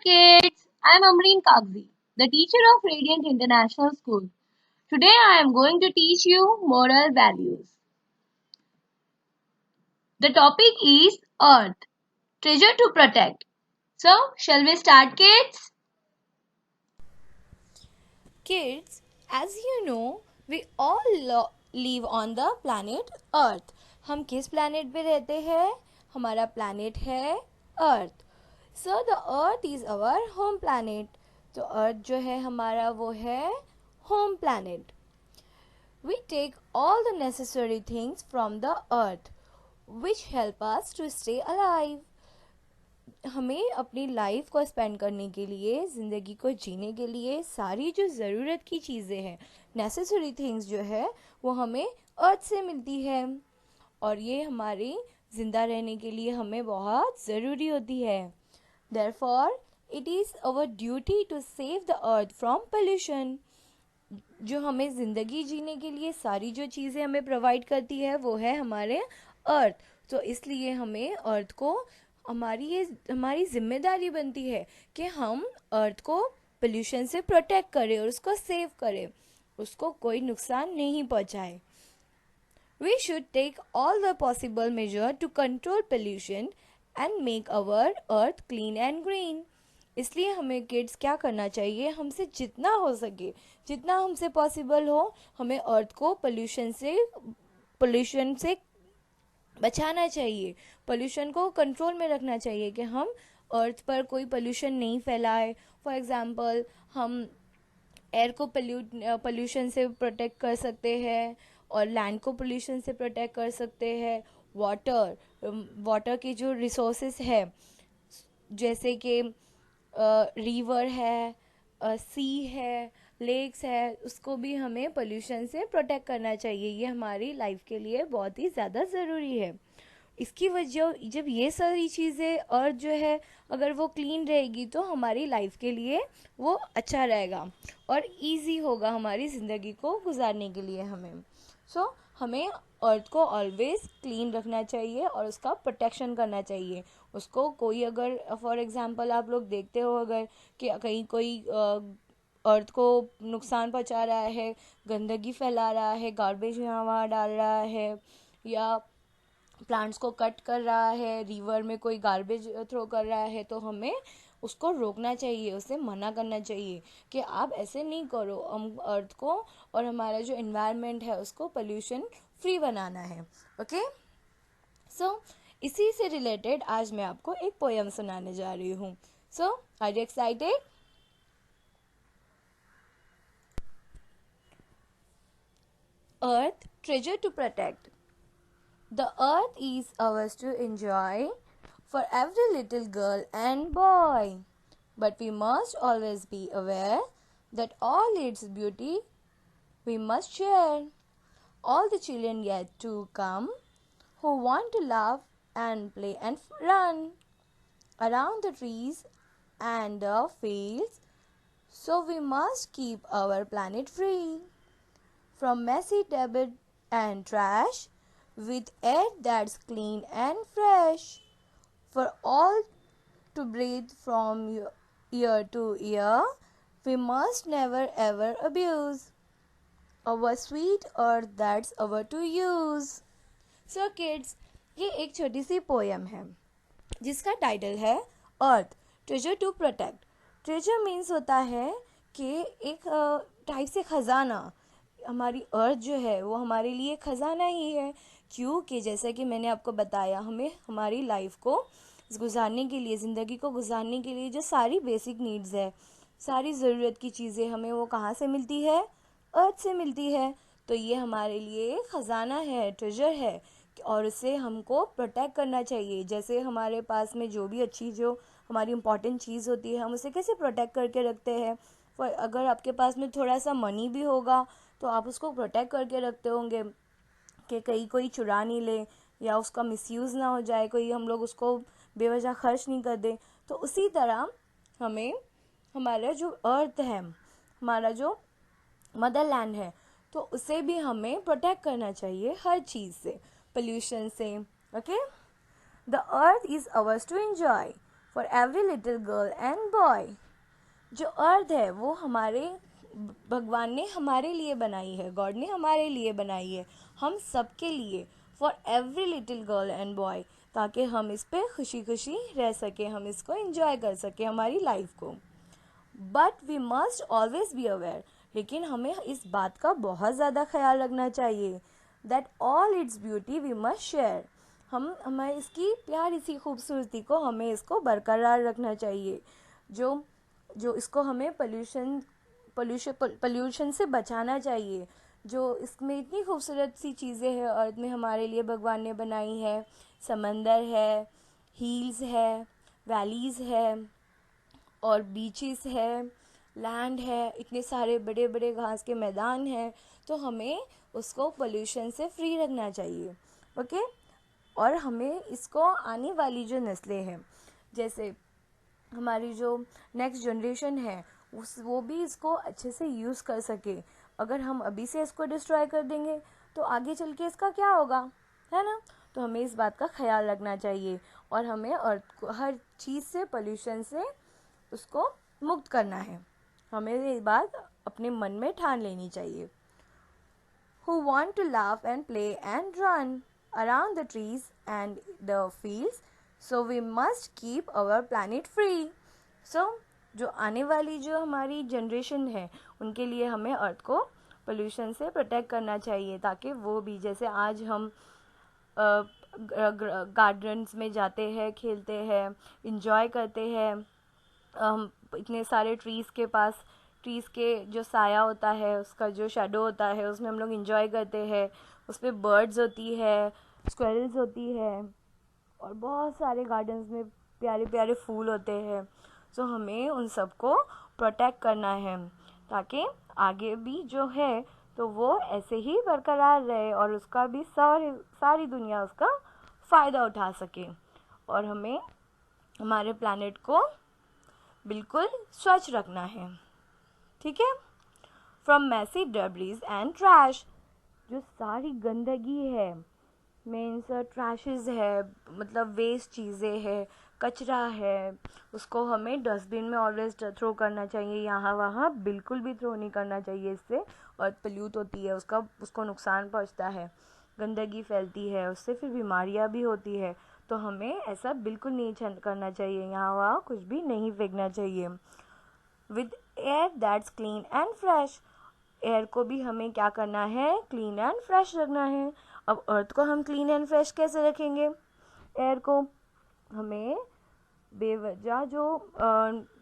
kids, I am Amreen Kagzi, the teacher of Radiant International School. Today I am going to teach you moral values. The topic is Earth, treasure to protect. So, shall we start, kids? Kids, as you know, we all live on the planet Earth. हम किस planet पे रहते हैं? हमारा planet है Earth. So the Earth is our home planet. तो Earth जो है हमारा वो है home planet. We take all the necessary things from the Earth, which help us to stay alive. हमें अपनी लाइफ को स्पेंड करने के लिए, ज़िंदगी को जीने के लिए सारी जो ज़रूरत की चीज़ें हैं, नेसेसरी थिंग्स जो है वो हमें अर्थ से मिलती है और ये हमारी ज़िंदा रहने के लिए हमें बहुत ज़रूरी होती है. Therefore it is our duty to save the earth from pollution. जो हमें ज़िंदगी जीने के लिए सारी जो चीज़ें हमें प्रोवाइड करती है वो है हमारे अर्थ. तो इसलिए हमें अर्थ को हमारी जिम्मेदारी बनती है कि हम अर्थ को पोल्यूशन से प्रोटेक्ट करें और उसको सेव करें, उसको कोई नुकसान नहीं पहुंचाए. We should take all the possible measure to control pollution and make our earth clean and green. इसलिए हमें किड्स क्या करना चाहिए, हमसे जितना हो सके, जितना हमसे पॉसिबल हो, हमें अर्थ को पोल्यूशन से बचाना चाहिए, पोल्यूशन को कंट्रोल में रखना चाहिए कि हम अर्थ पर कोई पोल्यूशन नहीं फैलाए. फॉर एग्जांपल हम एयर को पोल्यूशन से प्रोटेक्ट कर सकते हैं और लैंड को पोल्यूशन से प्रोटेक्ट कर सकते हैं. वाटर के जो रिसोर्सेस है जैसे कि रिवर है, सी है, लेक्स है, उसको भी हमें पोल्यूशन से प्रोटेक्ट करना चाहिए. ये हमारी लाइफ के लिए बहुत ही ज़्यादा ज़रूरी है. इसकी वजह जब ये सारी चीज़ें अर्थ जो है अगर वो क्लीन रहेगी तो हमारी लाइफ के लिए वो अच्छा रहेगा और इजी होगा हमारी ज़िंदगी को गुजारने के लिए हमें. हमें अर्थ को ऑलवेज क्लीन रखना चाहिए और उसका प्रोटेक्शन करना चाहिए. उसको कोई अगर फॉर एग्जांपल आप लोग देखते हो अगर कि कहीं कोई अर्थ को नुकसान पहुंचा रहा है, गंदगी फैला रहा है, गार्बेज यहाँ वहाँ डाल रहा है या प्लांट्स को कट कर रहा है, रिवर में कोई गार्बेज थ्रो कर रहा है, तो हमें उसको रोकना चाहिए, उसे मना करना चाहिए कि आप ऐसे नहीं करो. हम अर्थ को और हमारा जो एनवायरनमेंट है उसको पोल्यूशन फ्री बनाना है. ओके, सो इसी से रिलेटेड आज मैं आपको एक पोयम सुनाने जा रही हूँ. So are you excited? Earth treasure to protect. The earth is ours to enjoy for every little girl and boy. But we must always be aware that all its beauty we must share. All the children yet to come who want to laugh and play and run around the trees and the fields. So we must keep our planet free from messy debris and trash, with air that's clean and fresh, for all to breathe from ear to ear. We must never ever abuse our sweet earth that's our to use. So kids, ये एक छोटी सी poem है जिसका title है earth treasure to protect. Treasure means होता है कि एक टाइप से ख़जाना. हमारी अर्थ जो है वो हमारे लिए ख़जाना ही है, क्योंकि जैसा कि मैंने आपको बताया हमें हमारी लाइफ को गुजारने के लिए, ज़िंदगी को गुजारने के लिए जो सारी बेसिक नीड्स है, सारी ज़रूरत की चीज़ें हमें वो कहाँ से मिलती है, अर्थ से मिलती है. तो ये हमारे लिए ख़जाना है, ट्रेजर है और उसे हमको प्रोटेक्ट करना चाहिए. जैसे हमारे पास में जो भी अच्छी जो हमारी इम्पॉर्टेंट चीज़ होती है हम उसे कैसे प्रोटेक्ट करके रखते हैं. अगर आपके पास में थोड़ा सा मनी भी होगा तो आप उसको प्रोटेक्ट करके रखते होंगे कि कहीं कोई चुरा नहीं ले या उसका मिसयूज़ ना हो जाए, कोई हम लोग उसको बेवजह खर्च नहीं कर दें. तो उसी तरह हमें हमारा जो अर्थ है, हमारा जो मदर लैंड है, तो उसे भी हमें प्रोटेक्ट करना चाहिए हर चीज़ से, पोल्यूशन से. Okay, the earth is ours to enjoy for every little girl and boy. जो अर्थ है वो हमारे भगवान ने हमारे लिए बनाई है, गॉड ने हमारे लिए बनाई है, हम सबके लिए, for every little girl and boy, ताकि हम इस पे खुशी खुशी रह सकें, हम इसको एंजॉय कर सकें हमारी लाइफ को। But we must always be aware, लेकिन हमें इस बात का बहुत ज़्यादा ख्याल रखना चाहिए that all its beauty we must share. हमें इसकी प्यारी सी खूबसूरती को, हमें इसको बरकरार रखना चाहिए। जो जो इसको हमें पोल्यूशन से बचाना चाहिए। जो इसमें इतनी खूबसूरत सी चीज़ें हैं अर्थ में हमारे लिए भगवान ने बनाई है, समंदर है, हिल्स है, वैलीज़ है और बीचेस है, लैंड है, इतने सारे बड़े बड़े घास के मैदान हैं, तो हमें उसको पोल्यूशन से फ्री रखना चाहिए। ओके। और हमें इसको आने वाली जो नस्लें हैं, जैसे हमारी जो नेक्स्ट जनरेशन है, वो भी इसको अच्छे से यूज़ कर सके। अगर हम अभी से इसको डिस्ट्रॉय कर देंगे तो आगे चल के इसका क्या होगा, है ना। तो हमें इस बात का ख्याल रखना चाहिए और हमें अर्थ को हर चीज़ से, पोल्यूशन से उसको मुक्त करना है। हमें ये बात अपने मन में ठान लेनी चाहिए। Who want to laugh and play and run around the trees and the fields, so we must keep our planet free. So जो आने वाली जो हमारी जनरेशन है उनके लिए हमें अर्थ को पोल्यूशन से प्रोटेक्ट करना चाहिए, ताकि वो भी, जैसे आज हम गार्डन्स में जाते हैं, खेलते हैं, इंजॉय करते हैं, हम इतने सारे ट्रीज़ के जो साया होता है, उसका जो शेडो होता है, उसमें हम लोग इंजॉय करते हैं। उस पर बर्ड्स होती है, स्क्वेरल्स होती है और बहुत सारे गार्डन्स में प्यारे प्यारे फूल होते हैं। सो हमें उन सबको प्रोटेक्ट करना है ताकि आगे भी जो है तो वो ऐसे ही बरकरार रहे और उसका भी सारी दुनिया उसका फ़ायदा उठा सके। और हमें हमारे प्लैनेट को बिल्कुल स्वच्छ रखना है, ठीक है। फ्रॉम मैसी डब्रीज एंड ट्रैश, जो सारी गंदगी है, मीन्स ट्रैशेस है, मतलब वेस्ट चीज़ें है, कचरा है, उसको हमें डस्टबिन में ऑलवेज थ्रो करना चाहिए। यहाँ वहाँ बिल्कुल भी थ्रो नहीं करना चाहिए, इससे अर्थ पोल्यूट होती है, उसको नुकसान पहुँचता है, गंदगी फैलती है, उससे फिर बीमारियाँ भी होती है। तो हमें ऐसा बिल्कुल नहीं करना चाहिए, यहाँ वहाँ कुछ भी नहीं फेंकना चाहिए। With air that's clean and fresh, air को भी हमें क्या करना है, क्लीन एंड फ्रेश रखना है। अब अर्थ को हम क्लीन एंड फ्रेश कैसे रखेंगे, एयर को हमें बेवजह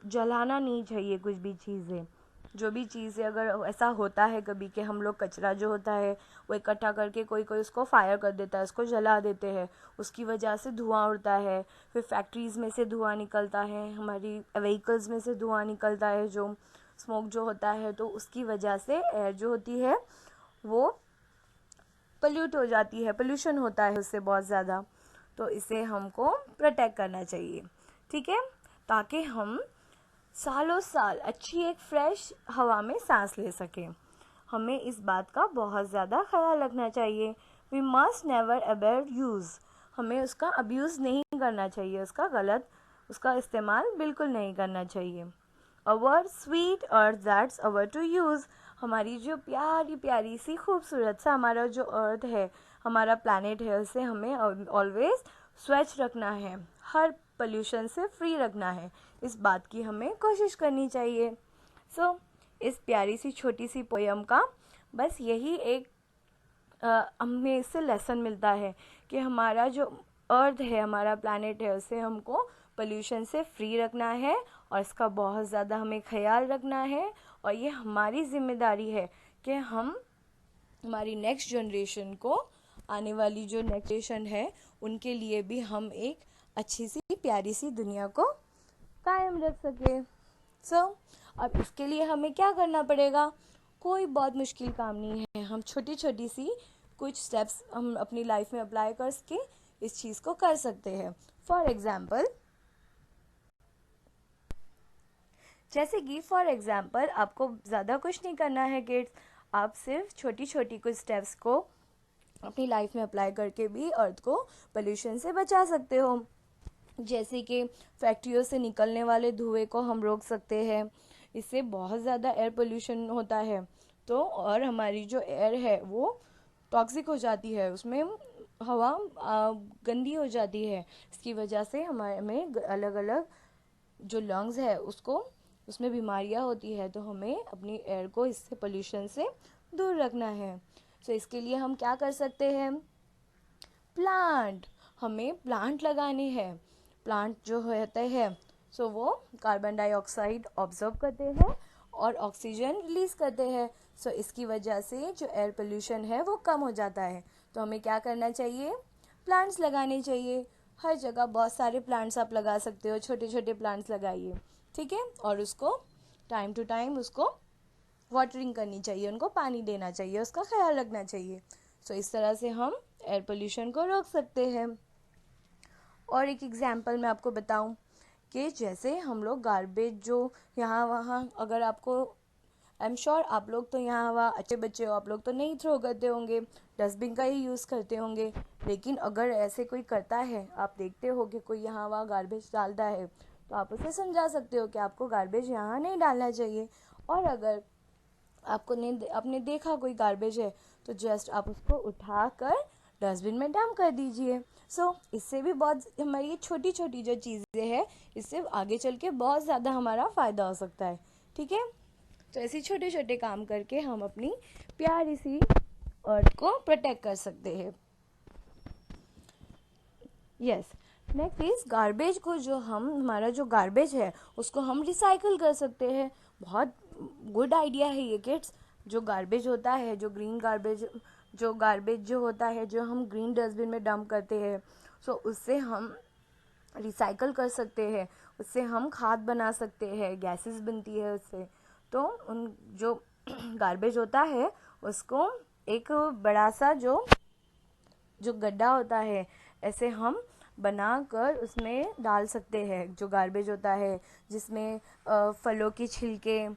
जलाना नहीं चाहिए कुछ भी चीज़ें। जो भी चीज़ें, अगर ऐसा होता है कभी कि हम लोग कचरा जो होता है वो इकट्ठा करके कोई उसको फायर कर देता है, उसको जला देते हैं, उसकी वजह से धुआं उड़ता है, फिर फैक्ट्रीज़ में से धुआं निकलता है, हमारी व्हीकल्स में से धुआं निकलता है, जो स्मोक जो होता है, तो उसकी वजह से एयर जो होती है वो पोल्यूट हो जाती है, पोल्यूशन होता है उससे बहुत ज़्यादा। तो इसे हमको प्रोटेक्ट करना चाहिए, ठीक है, ताकि हम सालों साल अच्छी एक फ्रेश हवा में सांस ले सकें। हमें इस बात का बहुत ज़्यादा ख्याल रखना चाहिए। वी मस्ट नेवर अबेयर यूज़, हमें उसका अब्यूज़ नहीं करना चाहिए, उसका इस्तेमाल बिल्कुल नहीं करना चाहिए। Our sweet earth that's our to use, हमारी जो प्यारी प्यारी सी खूबसूरत सा हमारा जो अर्थ है, हमारा प्लैनेट है, उसे हमें ऑलवेज स्वच्छ रखना है, हर पोल्यूशन से फ्री रखना है। इस बात की हमें कोशिश करनी चाहिए। सो इस प्यारी सी छोटी सी पोयम का बस यही एक हमें इससे लेसन मिलता है कि हमारा जो अर्थ है, हमारा प्लैनेट है, उसे हमको पोल्यूशन से फ्री रखना है और इसका बहुत ज़्यादा हमें ख्याल रखना है। और ये हमारी जिम्मेदारी है कि हम हमारी नेक्स्ट जनरेशन को, आने वाली जो नेक्स्ट जनरेशन है, उनके लिए भी हम एक अच्छी सी प्यारी सी दुनिया को कायम रख सके। सो अब इसके लिए हमें क्या करना पड़ेगा, कोई बहुत मुश्किल काम नहीं है, हम छोटी छोटी सी कुछ स्टेप्स हम अपनी लाइफ में अप्लाई करके इस चीज़ को कर सकते हैं। फॉर एग्जाम्पल, जैसे कि आपको ज़्यादा कुछ नहीं करना है किड्स, आप सिर्फ छोटी छोटी कुछ स्टेप्स को अपनी लाइफ में अप्लाई करके भी अर्थ को पोल्यूशन से बचा सकते हो। जैसे कि फैक्ट्रियों से निकलने वाले धुएं को हम रोक सकते हैं, इससे बहुत ज़्यादा एयर पोल्यूशन होता है। तो और हमारी जो एयर है वो टॉक्सिक हो जाती है, उसमें हवा गंदी हो जाती है। इसकी वजह से हमारे में अलग अलग जो लंग्स है उसको उसमें बीमारियां होती है। तो हमें अपनी एयर को इससे पोल्यूशन से दूर रखना है। तो इसके लिए हम क्या कर सकते हैं? प्लांट, हमें प्लांट लगाने हैं। प्लांट जो होते हैं सो वो कार्बन डाइऑक्साइड ऑब्जर्व करते हैं और ऑक्सीजन रिलीज करते हैं। सो इसकी वजह से जो एयर पोल्यूशन है वो कम हो जाता है। तो हमें क्या करना चाहिए? प्लांट्स लगाने चाहिए। हर जगह बहुत सारे प्लांट्स आप लगा सकते हो, छोटे छोटे प्लांट्स लगाइए, ठीक है। और उसको टाइम टू टाइम उसको वाटरिंग करनी चाहिए, उनको पानी देना चाहिए, उसका ख्याल रखना चाहिए। सो इस तरह से हम एयर पोल्यूशन को रोक सकते हैं। और एक एग्जांपल मैं आपको बताऊं कि जैसे हम लोग गार्बेज जो यहाँ वहाँ, अगर आपको आई एम श्योर आप लोग तो यहाँ वहाँ अच्छे बच्चे हो, आप लोग तो नहीं थ्रो करते होंगे, डस्टबिन का ही यूज़ करते होंगे। लेकिन अगर ऐसे कोई करता है, आप देखते हो कि कोई यहाँ वहाँ गार्बेज डालता है, तो आप उसे समझा सकते हो कि आपको गार्बेज यहाँ नहीं डालना चाहिए। और अगर आपने देखा कोई गार्बेज है तो जस्ट आप उसको उठा कर डस्टबिन में डंप कर दीजिए। इससे भी बहुत हमारी ये छोटी छोटी जो चीज़ें हैं, इससे आगे चल के बहुत ज़्यादा हमारा फ़ायदा हो सकता है, ठीक है। तो ऐसे छोटे छोटे काम करके हम अपनी प्यारी सी अर्थ को प्रोटेक्ट कर सकते हैं। यस, नेक्स्ट इज गार्बेज को जो हमारा जो गार्बेज है उसको हम रिसाइकल कर सकते हैं। बहुत गुड आइडिया है ये किड्स। जो गार्बेज होता है, जो गार्बेज जो होता है, जो हम ग्रीन डस्टबिन में डंप करते हैं, उससे हम रिसाइकल कर सकते हैं, उससे हम खाद बना सकते हैं, गैसेस बनती है उससे। तो उन जो गार्बेज होता है उसको एक बड़ा सा जो गड्ढा होता है, ऐसे हम बनाकर उसमें डाल सकते हैं जो गार्बेज होता है, जिसमें फलों की छिलके,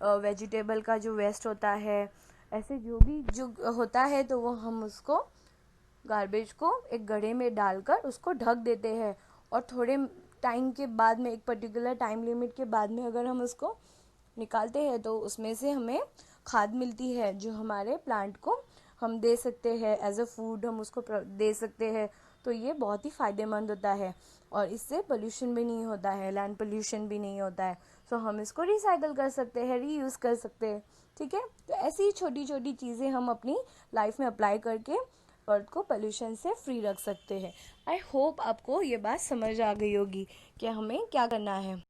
वेजिटेबल का जो वेस्ट होता है, ऐसे जो भी जो होता है, तो वो हम उसको गार्बेज को एक गड्ढे में डालकर उसको ढक देते हैं। और थोड़े टाइम के बाद में, एक पर्टिकुलर टाइम लिमिट के बाद में अगर हम उसको निकालते हैं तो उसमें से हमें खाद मिलती है, जो हमारे प्लांट को हम दे सकते हैं एज अ फूड, हम उसको दे सकते हैं। तो ये बहुत ही फ़ायदेमंद होता है और इससे पोल्यूशन भी नहीं होता है, लैंड पोल्यूशन भी नहीं होता है। हम इसको रिसाइकल कर सकते हैं, रीयूज़ कर सकते हैं, ठीक है। तो ऐसी छोटी छोटी चीज़ें हम अपनी लाइफ में अप्लाई करके अर्थ को पोल्यूशन से फ्री रख सकते हैं। आई होप आपको ये बात समझ आ गई होगी कि हमें क्या करना है।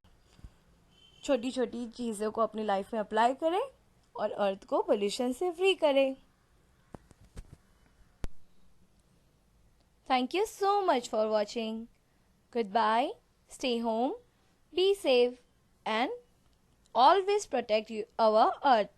छोटी छोटी चीज़ों को अपनी लाइफ में अप्लाई करें और अर्थ को पोल्यूशन से फ्री करें। Thank you so much for watching. Goodbye, stay home, be safe, and always protect our earth.